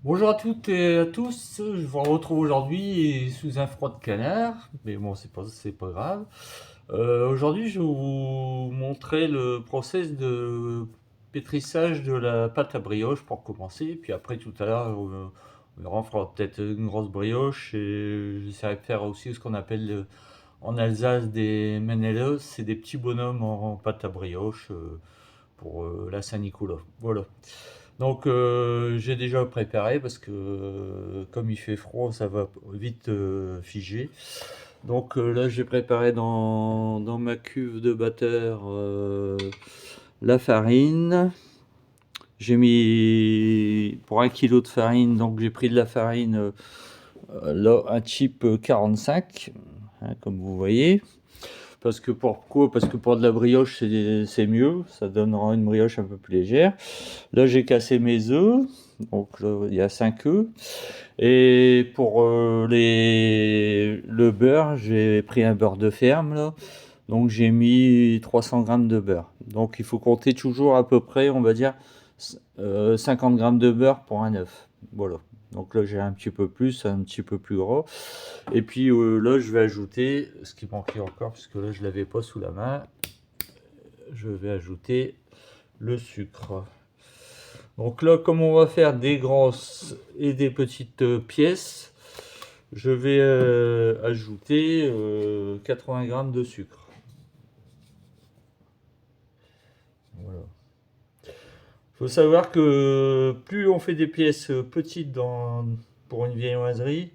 Bonjour à toutes et à tous, je vous retrouve aujourd'hui sous un froid de canard, mais bon, c'est pas grave. Aujourd'hui, je vais vous montrer le process de pétrissage de la pâte à brioche pour commencer, puis après tout à l'heure, on fera peut-être une grosse brioche et j'essaierai de faire aussi ce qu'on appelle en Alsace des menelos, c'est des petits bonhommes en pâte à brioche pour la Saint-Nicolas. Voilà. Donc j'ai déjà préparé parce que comme il fait froid, ça va vite figer. Donc là j'ai préparé dans ma cuve de batteur la farine. J'ai mis pour 1 kilo de farine, donc j'ai pris de la farine là un type 45, hein, comme vous voyez. Parce que pourquoi? Parce que pour de la brioche c'est mieux, ça donnera une brioche un peu plus légère. Là, j'ai cassé mes œufs. Donc là, il y a 5 œufs. Et pour le beurre, j'ai pris un beurre de ferme là. Donc j'ai mis 300 grammes de beurre. Donc il faut compter toujours à peu près, on va dire, 50 grammes de beurre pour un œuf. Voilà. Donc là j'ai un petit peu plus, un petit peu plus gros. Et puis là je vais ajouter, ce qui manquait encore, puisque là je ne l'avais pas sous la main, je vais ajouter le sucre. Donc là, comme on va faire des grosses et des petites pièces, je vais ajouter 80 grammes de sucre. Voilà. Il faut savoir que plus on fait des pièces petites pour une viennoiserie,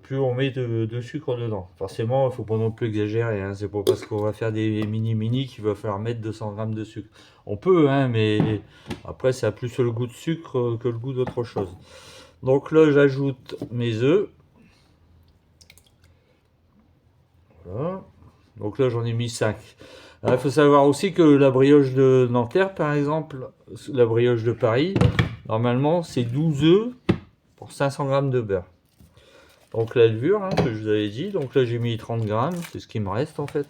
plus on met de sucre dedans. Forcément, il ne faut pas non plus exagérer, hein. C'est pas parce qu'on va faire des mini qu'il va falloir mettre 200 grammes de sucre. On peut, hein, mais après, ça a plus le goût de sucre que le goût d'autre chose. Donc là, j'ajoute mes œufs. Voilà. Donc là, j'en ai mis 5. Il faut savoir aussi que la brioche de Nanterre, par exemple, la brioche de Paris, normalement, c'est 12 œufs pour 500 grammes de beurre. Donc la levure, hein, que je vous avais dit. Donc là, j'ai mis 30 grammes, c'est ce qui me reste en fait.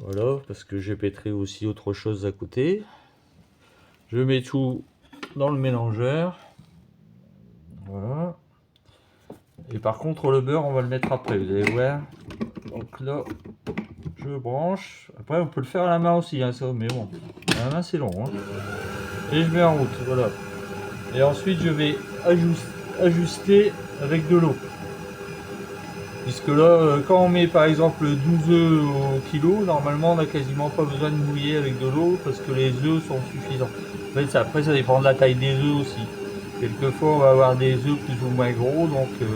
Voilà, parce que j'ai pétri aussi autre chose à côté. Je mets tout dans le mélangeur. Voilà. Et par contre, le beurre, on va le mettre après, vous allez voir. Donc là, je branche. Après, on peut le faire à la main aussi, hein, ça, mais bon, à la main, c'est long. Hein. Et je mets en route, voilà. Et ensuite, je vais ajuster avec de l'eau. Puisque là, quand on met par exemple 12 œufs au kilo, normalement, on n'a quasiment pas besoin de mouiller avec de l'eau parce que les œufs sont suffisants. En fait, après, ça dépend de la taille des œufs aussi. Quelquefois, on va avoir des œufs plus ou moins gros, donc il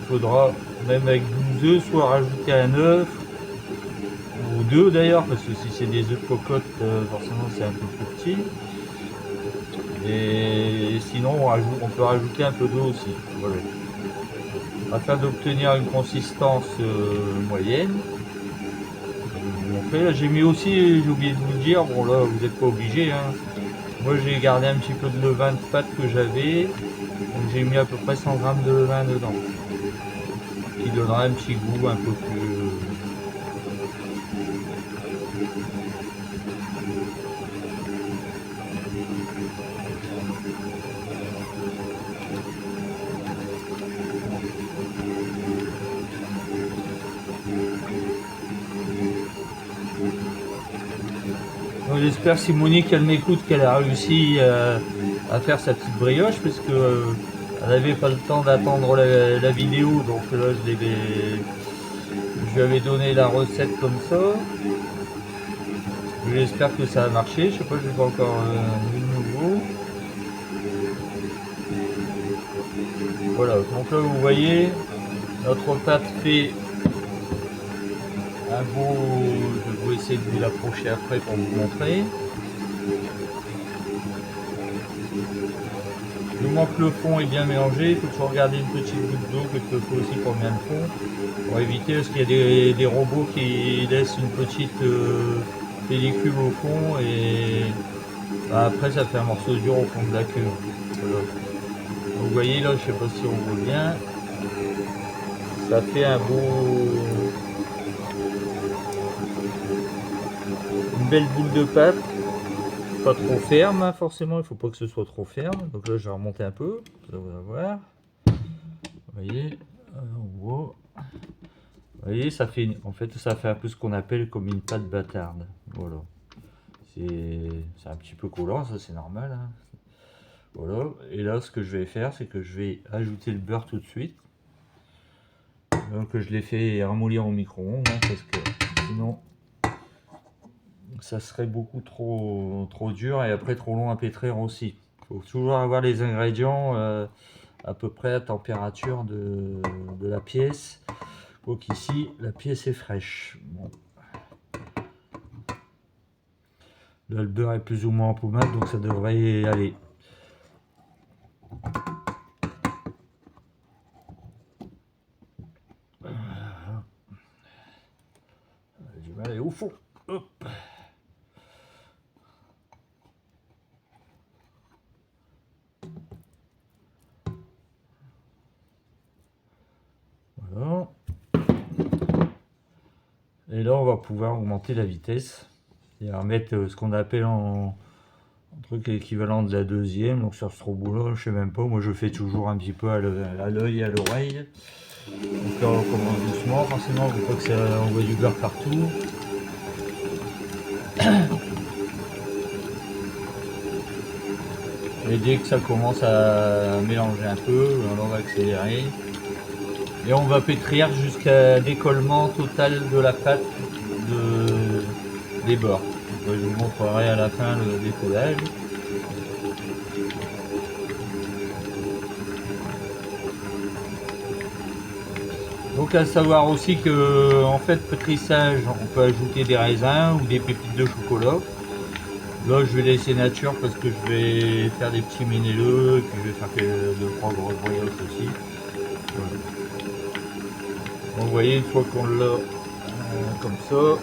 faudra, même avec 12 œufs, soit rajouter un œuf, ou deux d'ailleurs, parce que si c'est des œufs de cocotte, forcément c'est un peu plus petit. Et sinon, on peut rajouter un peu d'eau aussi. Voilà. Afin d'obtenir une consistance moyenne. Après, là, j'ai mis aussi, j'ai oublié de vous le dire, bon là, vous n'êtes pas obligé. Hein. Moi, j'ai gardé un petit peu de levain de pâte que j'avais. Donc, j'ai mis à peu près 100 grammes de levain dedans. Qui donnera un petit goût un peu plus. J'espère si Monique elle m'écoute qu'elle a réussi à faire sa petite brioche parce que elle n'avait pas le temps d'attendre la vidéo, donc là je lui avais donné la recette comme ça. J'espère que ça a marché, je sais pas, je n'ai pas encore vu de nouveau. Voilà, donc là vous voyez, notre pâte fait un beau. Je vais essayer de vous l'approcher après pour vous montrer. Du moment que le fond est bien mélangé, il faut toujours garder une petite goutte d'eau quelquefois aussi pour bien le fond, pour éviter parce qu'il y a des robots qui laissent une petite pellicule au fond et après ça fait un morceau dur au fond de la cuve. Voilà. Vous voyez là, je sais pas si on voit bien, ça fait une belle boule de pâte. Pas trop ferme, hein, forcément, il faut pas que ce soit trop ferme. Donc là, je vais remonter un peu, vous allez voir. Vous voyez, en haut. Vous voyez, ça fait, en fait, ça fait un peu ce qu'on appelle comme une pâte bâtarde. Voilà. C'est un petit peu collant, ça c'est normal, hein. Voilà. Et là, ce que je vais faire, c'est que je vais ajouter le beurre tout de suite. Donc je l'ai fait ramollir au micro-ondes, hein, parce que sinon ça serait beaucoup trop dur et après trop long à pétrir aussi. Il faut toujours avoir les ingrédients à peu près à température de la pièce. Donc ici la pièce est fraîche. Bon. Là, le beurre est plus ou moins en pommade, donc ça devrait y aller. Je vais aller au fond. Hop. Voilà. Et là, on va pouvoir augmenter la vitesse. Et mettre ce qu'on appelle un truc équivalent de la deuxième. Donc sur ce robot-là, je sais même pas. Moi, je fais toujours un petit peu à l'œil et à l'oreille. Donc là, on commence doucement. Forcément, il ne faut pas que ça envoie du beurre partout. Et dès que ça commence à mélanger un peu, on va accélérer. Et on va pétrir jusqu'à décollement total de la pâte des bords. Je vous montrerai à la fin le décollage. Donc à savoir aussi que en fait pétrissage, on peut ajouter des raisins ou des pépites de chocolat. Là je vais laisser nature parce que je vais faire des petits ménelleux et puis je vais faire 2-3 grosses brioches aussi. Voilà. Donc, vous voyez, une fois qu'on l'a comme ça,